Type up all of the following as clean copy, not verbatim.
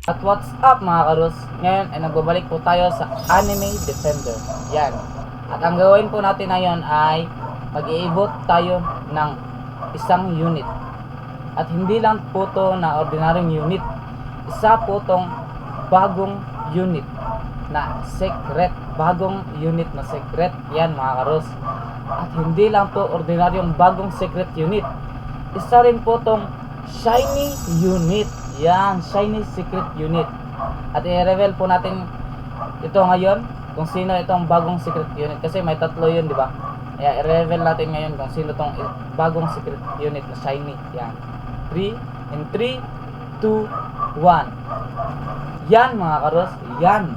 At what's up mga karus? Ngayon ay nagbabalik po tayo sa Anime Defender. Yan. At ang gawin po natin ngayon ay mag-i-evote tayo ng isang unit. At hindi lang po to na ordinaryong unit. Isa po tong bagong unit na secret. Bagong unit na secret. Yan mga karus. At hindi lang to ordinaryong bagong secret unit. Isa rin po tong shiny unit. Yan, shiny secret unit. At i-reveal po natin ito ngayon kung sino itong bagong secret unit kasi may tatlo yun, di ba? Kaya i-reveal natin ngayon kung sino itong bagong secret unit na shiny. Yan. 3, 2, 1. Yan mga karos, yan.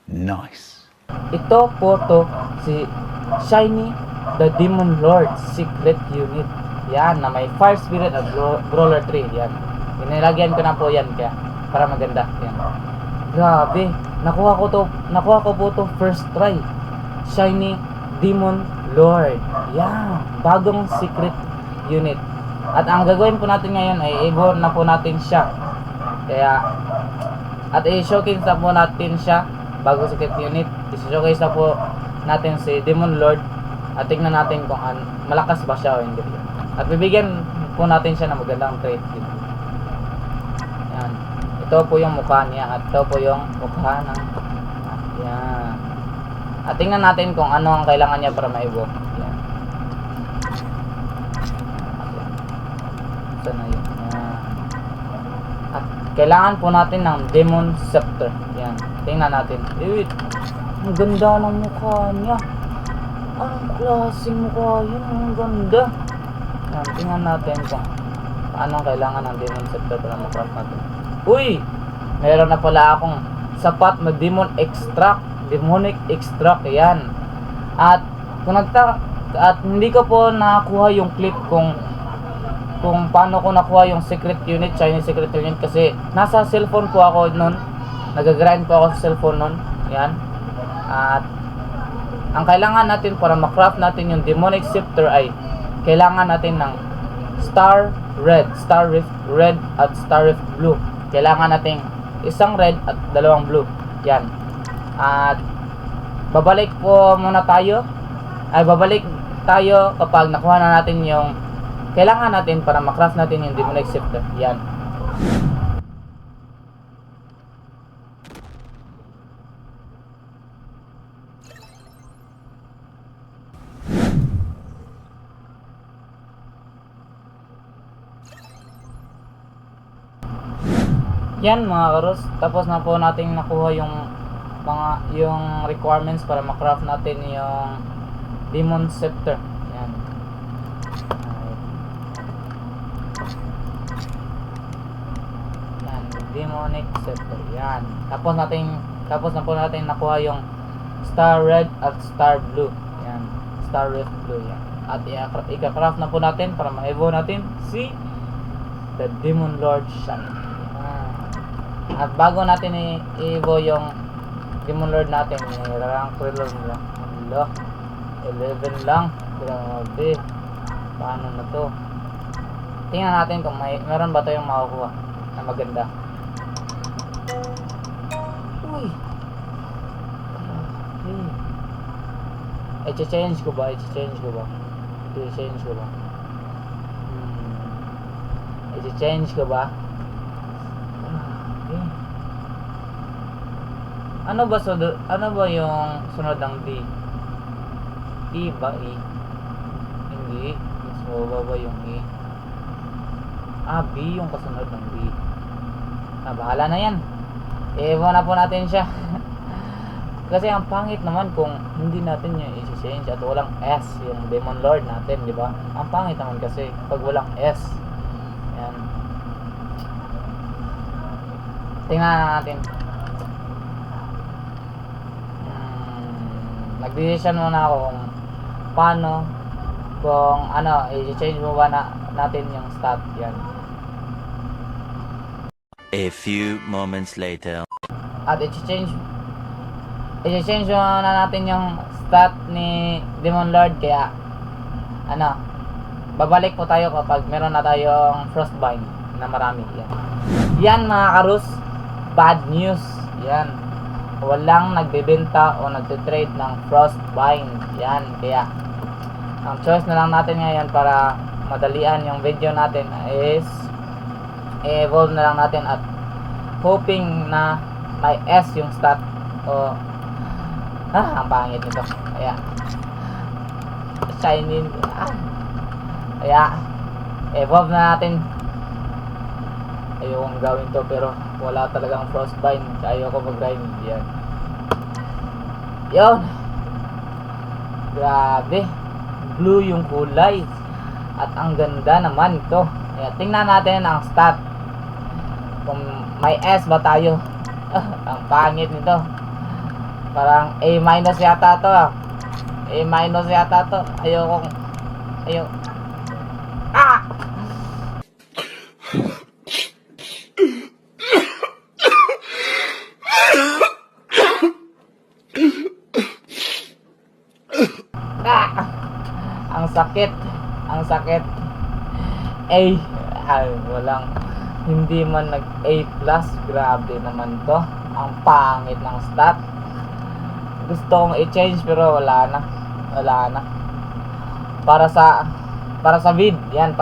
Nice. Ito po to si Shiny the Demon Lord secret unit. Yan, na may Fire Spirit at Brawler 3. Yan. Inilagyan ko na po yan kaya para maganda. Yan. Grabe. Nakuha ko po to first try. Shiny Demon Lord. Yan. Bagong secret unit. At ang gagawin po natin ngayon ay i-evolve na po natin siya. Kaya at i-showcase na po natin siya. Bagong secret unit. I-showcase na po natin si Demon Lord. At tingnan natin kung malakas ba siya o hindi. At bibigyan po natin siya ng magandang trait. Yan. Ito po yung mukha niya. At ito po yung mukha ng... Yan. At tingnan natin kung ano ang kailangan niya para ma-evoke. Yan. Ito na yun. Yan. At kailangan po natin ng Demon Scepter. Yan. Tingnan natin. Wait. Ang ganda ng mukha niya. Anong klaseng mukha yun? Ang ganda. Yan, tingnan natin kung paano kailangan ng Demon Scepter para ma-craft natin. Uy! Meron na pala akong sapat na Demon Extract. Demonic Extract. Yan. At at hindi ko po nakuha yung clip kung paano ko nakuha yung secret unit, shiny secret unit kasi nasa cellphone po ako nun. Nag-grind po ako sa cellphone nun. Yan. At ang kailangan natin para ma-craft natin yung Demonic Scepter ay kailangan natin ng Star Red, Star Rift Red at Star Rift Blue. Kailangan natin isang red at dalawang blue. Yan. At babalik po muna tayo. Babalik tayo kapag nakuha na natin yung kailangan natin para ma-craft natin yung Demonic Scepter. Yan. Yan mga karos, tapos na po natin nakuha yung requirements para ma-craft natin yung Demon Scepter. Yan. Yan, Demonic Scepter. Yan. Tapos na po natin nakuha yung Star Red at Star Blue. Yan. Star Red Blue yan. At i-craft na po natin para ma-evo natin si the Demon Lord Shiny. At bago natin i-evo yung Demon Lord natin, rank reload lang. Hello. 11 lang. Grabe. Paano na to? Tingnan natin kung meron ba tayong makukuha na maganda. Uy. I-change ko ba? I-change ko ba? Ano ba yung sunod ng D? E ba? E? Hindi. Mas mababa yung E. B yung kasunod ng D. Bahala na yan. I-evo na po natin siya. Kasi ang pangit naman kung hindi natin yung i-change at walang S yung Demon Lord natin, di ba? Ang pangit naman kasi pag walang S. Yan. Tingnan natin. Nag-decision muna ako kung i-change mo ba natin yung stat. Yan. A few moments later. At i-change na natin yung stat ni Demon Lord kaya babalik po tayo kapag meron na tayong Frostbind. na marami. Yan. Yan mga karus, bad news. Yan. Walang nagbebenta o nagtitrade ng Frostbind. Yan. Kaya ang choice na lang natin ngayon para madalian yung video natin is i-evolve na lang natin at hoping na may S yung stat o ang pangit nito. Kaya shiny. Kaya evolve na natin. Ayokong gawin to pero wala talagang Frostbind. Ayoko mag-grind. Yan. Yun. Grabe. Blue yung kulay. At ang ganda naman ito. Kaya tingnan natin ang stat. Kung may S ba tayo. Ang pangit nito. Parang A- yata to. A- yata to. Ayoko. Ang sakit. Walang, hindi man nag A+, grabe naman to. Ang pangit ng stat. Gusto kong i-change pero wala na. Para sa vid yan.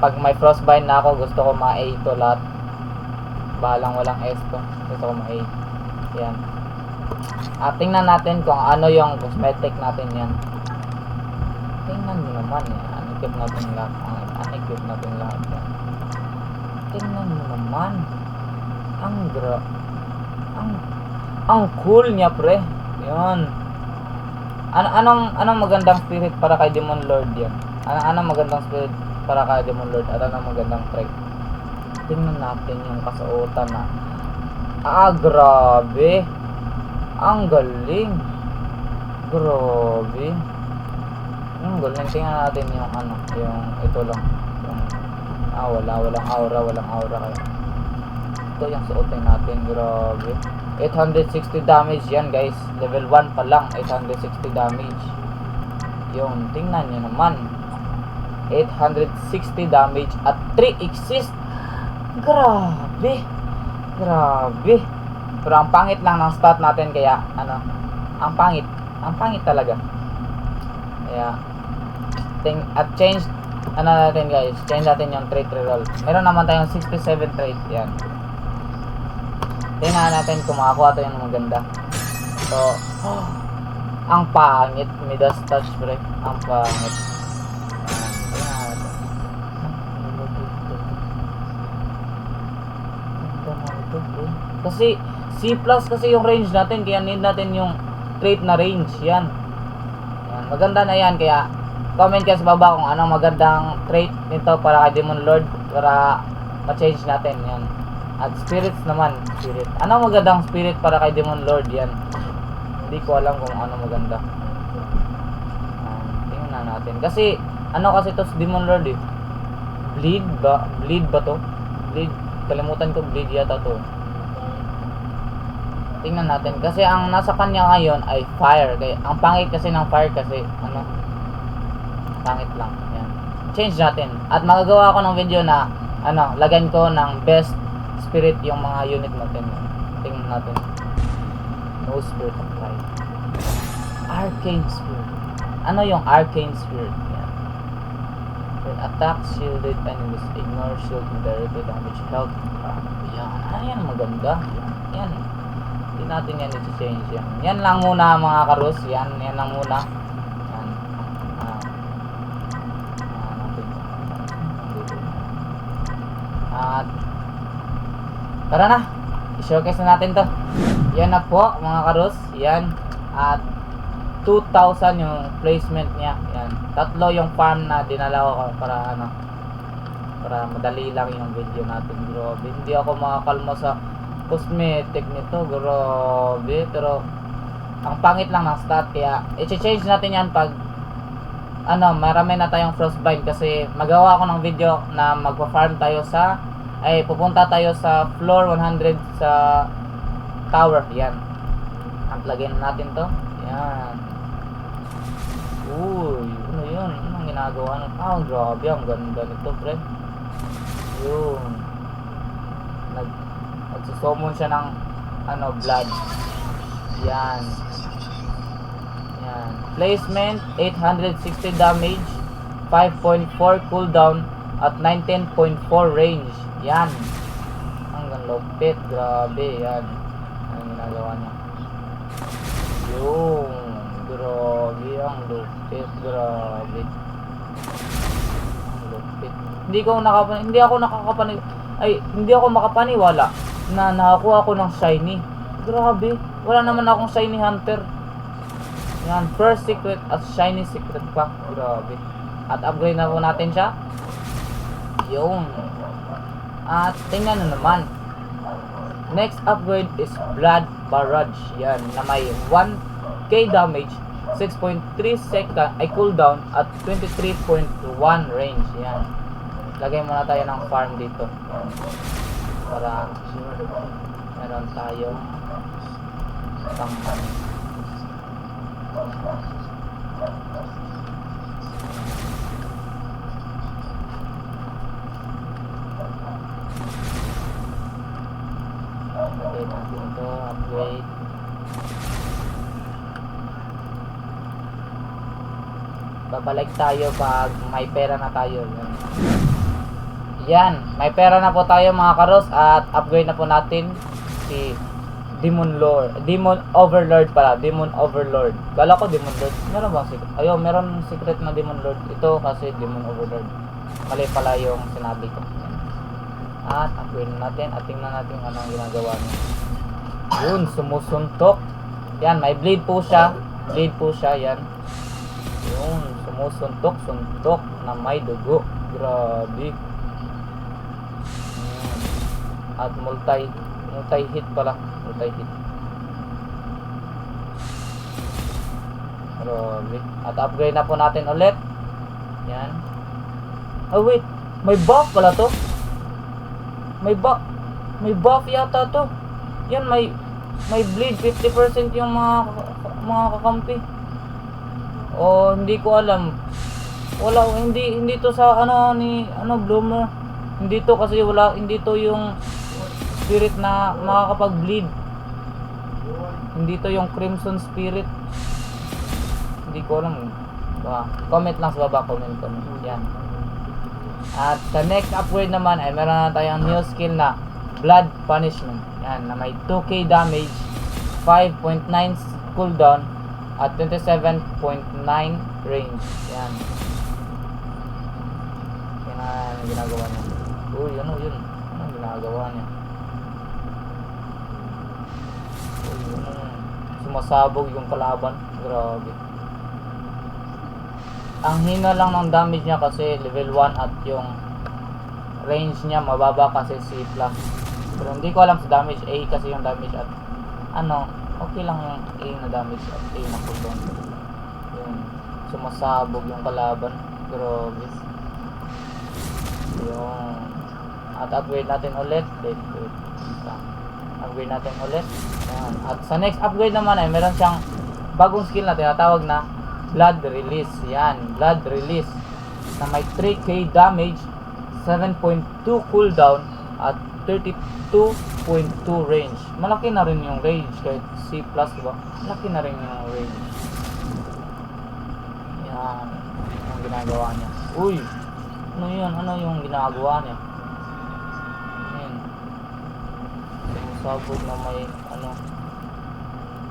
Pag may Frostbind na ako, gusto ko ma-A to lahat. Bahalang walang S to. Gusto ko ma-A. Yan. Tingnan natin kung ano yung cosmetic natin yan. Tingnan nyo naman yan. Unequip natin lahat yan. Tingnan nyo naman. Ang cool niya, pre. Yan. Anong magandang spirit para kay Demon Lord yan? Anong magandang spirit para kay Demon Lord? At anong magandang trait? Tingnan natin yung kasuotan na. Grabe. Ang galing. Grabe. Ang galing. Tingnan natin yung yung ito lang. Yung, walang aura kayo. Ito yung suotin natin. Grabe. 860 damage yan, guys. Level 1 pa lang. 860 damage. Yung, tingnan nyo naman. 860 damage at 3 exist. Grabe. Pero ang pangit lang ng stat natin, kaya ang pangit talaga. Kaya change natin, guys. Change natin yung trait reroll. Meron naman tayong 67 trait. Yan. Tingnan natin kung makakuha tayo ng maganda. So, ang pangit. Midas touch, pre. Ang pangit. Kasi C+ kasi yung range natin, kaya need natin yung trait na range. Yan. Maganda na yan, kaya comment kayo sa baba kung anong magandang trait nito para kay Demon Lord, para ma-change natin. Yan. At spirits naman, anong magandang spirit para kay Demon Lord? Yan. Hindi ko alam kung ano maganda. Tingnan natin. Kasi kasi to sa Demon Lord eh. Bleed ba to? Kalimutan ko, bleed yata to. Tingnan natin. Kasi ang nasa kanya ngayon ay fire. Kaya, ang pangit kasi ng fire kasi, pangit lang. Yan. Change natin. At magagawa ko ng video na, lagyan ko ng best spirit yung mga unit natin. Tingnan natin. No spirit of fire. Arcane spirit. Ano yung arcane spirit? Yan. When attack shielded enemies, ignore shield indirectly damage health. Yan. Yan maganda. Yan. Hindi natin yan i-change yan. Yan lang muna mga karus. Yan lang muna. Yan. At tara na. I-showcase na natin to. Yan na po mga karus. Yan. At 2,000 yung placement niya. Yan. 3 yung farm na dinala ko para para madali lang yung video natin. Grabe. Hindi ako makakalma sa cosmetic nito, grabe. Pero ang pangit lang ng stat, kaya i-change natin yan pag marami na tayong Frostbind. Kasi magawa ko ng video na magpa-farm tayo pupunta tayo sa floor 100 sa tower. Yan. Unplugin natin to. Yan. Uy, ano yun? Anong ginagawa natin? Grabe, ang ganda nito, pre. Yun. Nagsusummon siya ng blood. Yan. Yan. Placement 860 damage, 5.4 cooldown at 19.4 range. Yan. Hanggang lupit. Grabe. Yan. Anong ginagawa niya? Yung. Grabe. Ang lupit. Grabe. Lupit. Hindi ako makapaniwala na nakakuha ako ng shiny. Grabe. Wala naman akong shiny hunter. Yan. First secret at shiny secret pa. Grabe. At upgrade na po natin siya. Yung. At tingnan na naman. Next upgrade is Blood Barrage. Yan. Na may 1k damage, 6.3 second ay cooldown at 23.1 range. Yan. Lagay muna tayo ng farm dito. Yan. Para meron tayo pang upgrade natin ito. Upgrade. Babalik tayo pag may pera na tayo. Yan. May pera na po tayo mga karos. At upgrade na po natin si Demon Overlord pala. Demon Overlord. Kala ko Demon Lord. Meron bang secret? Ayun, meron secret na Demon Lord. Ito kasi Demon Overlord. Mali pala yung sinabi ko. At upgrade natin. At tingnan natin anong ginagawa niya. Yun, sumusuntok. Yan, may bleed po siya. Bleed po siya, yan. Yun, sumusuntok na may dugo. Grabe. At multi-hit pala. Multi-hit. Grabe. At upgrade na po natin ulit. Yan. Oh wait, may buff pala to. May buff yata to. Yan, may bleed 50% yung mga kakampi. O hindi ko alam. Wala, hindi to sa Bloomer. Hindi to kasi hindi to yung spirit na makakapag-bleed. Hindi to yung Crimson Spirit. Hindi ko alam. Comment lang sa baba, comment. Yan. At sa next upgrade naman ay meron na tayong new skill na Blood Punishment. Yan, na may 2k damage, 5.9 cooldown at 27.9 range. Yan. Yan ang ginagawa niya. Uy, ano yun? Anong ginagawa niya? Uy, sumasabog yung kalaban. Grabe. Ang hina lang ng damage niya kasi level 1 at yung range niya mababa kasi C+. Pero hindi ko alam sa damage. A kasi yung damage at okay lang yung A na damage at A na cooldown. Yung sumasabog yung kalaban. Grabe. Yung at upgrade natin ulit. Upgrade natin ulit. Ayan. At sa next upgrade naman ay meron siyang bagong skill na tinatawag na Blood Release. Yan, Blood Release na may 3k damage, 7.2 cooldown at 32.2 range. Malaki na rin yung range kahit C+, diba? Malaki na rin yung range. Yan, ang ginagawa niya. Uy, ano yun? Ano yung ginagawa niya? Yan. Sumusabog na may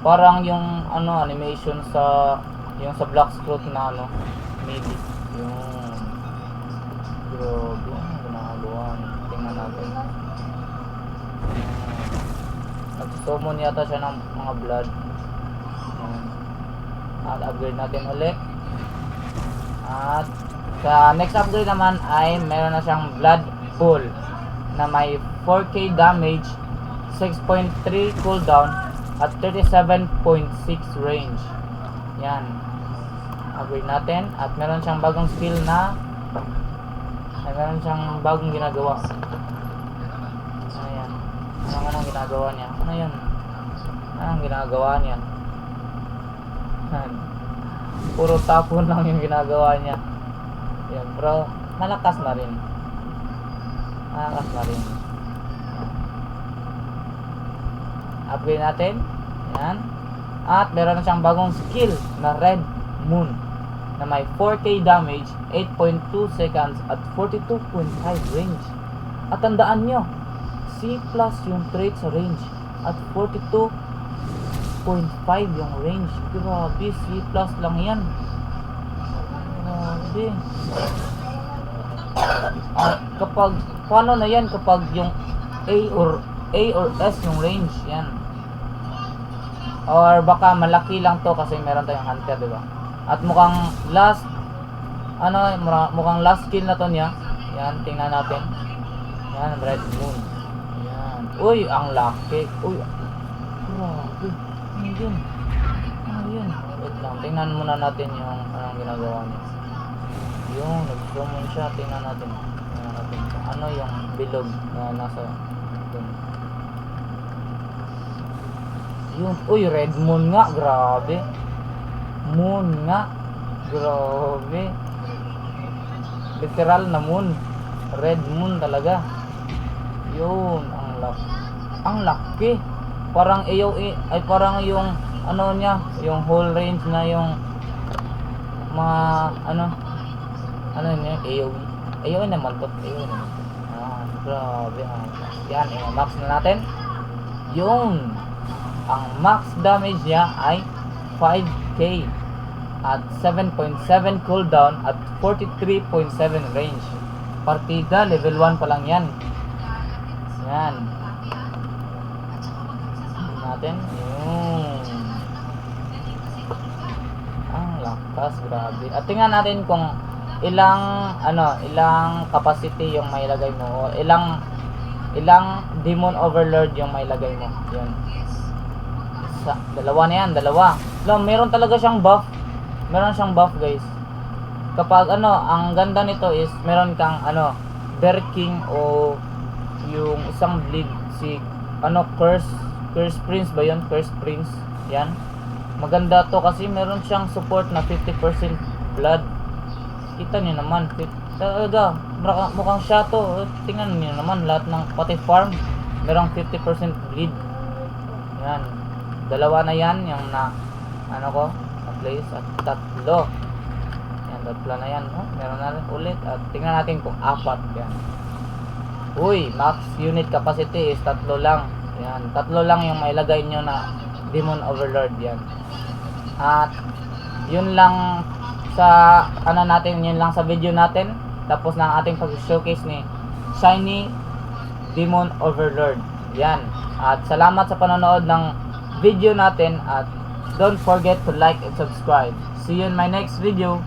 parang yung animation sa Black Scroat na midi. Yung grabe ang ginagawa niya. Tingnan natin. Nag-summon yata siya ng mga blood. At upgrade natin ulit. At sa next upgrade naman ay meron na siyang Blood Pool na may 4k damage, 6.3 cooldown at 37.6 range. Yan. Upgrade natin at meron siyang bagong skill na meron siyang bagong ginagawa. Ayan. Anong ginagawa niya? Ano yun? Anong ginagawa niya? Puro tapon lang yung ginagawa niya. Yan, pero malakas na rin. Malakas na rin. Upgrade natin. Yan. At meron na siyang bagong skill na Red Moon na may 4k damage, 8.2 seconds at 42.5 range. At tandaan nyo, C plus yung trait sa range at 42.5 yung range. Grabe, C plus lang yan. Grabe. At kapag, paano na yan kapag yung A or S yung range, yan. Or baka malaki lang to kasi meron tayong hunter, diba? At mukhang last skill na to niya. Yan, tingnan natin. Yan, Red Moon. Yan. Uy, ang laki. Uy, grabe. Ano yun? Ano yun? Wait lang, tingnan muna natin yung anong ginagawa niya. Yung, nag-zoom in siya. Tingnan natin. Tingnan natin kung ano yung bilog na nasa dun. Yun, uy, Red Moon nga, grabe. Moon nga, grabe. Literal na moon. Red Moon talaga. Yun, ang laki. Parang AOE, ay parang yung ano niya, yung whole range na yung mga ano niya, AOE. AOE naman to, AOE naman. Grabe. Yan, i-max na natin. Yun. Ang max damage niya ay 5k at 7.7 cooldown at 43.7 range. Partida level 1 pa lang yan. Yan. Natin. Yun. Ang lakas, grabe. At tingnan natin kung ilang capacity yung mailagay mo, o ilang demon overlord yung mailagay mo. Yan. Dalawa na yan, dalawa. Meron talaga siyang buff. Meron siyang buff, guys. Kapag ang ganda nito is meron kang Bear King o yung isang bleed si Curse Prince ba yun? Curse Prince. Yan. Maganda to kasi meron siyang support na 50% blood. Kita niyo naman, talaga mukhang siya to. Tingnan niyo naman lahat ng pati farm merong 50% bleed. Yan. Dalawa na yan yung na place at tatlo. Yan, tatlo na yan. Meron na rin ulit at tingnan natin kung apat yan. Uy, max unit capacity is tatlo lang. Yan, tatlo lang yung mailagay nyo na Demon Overlord yan. At yun lang sa yun lang sa video natin. Tapos na ang ating pag-showcase ni Shiny Demon Overlord. Yan. At salamat sa panonood ng video natin at don't forget to like and subscribe. See you in my next video.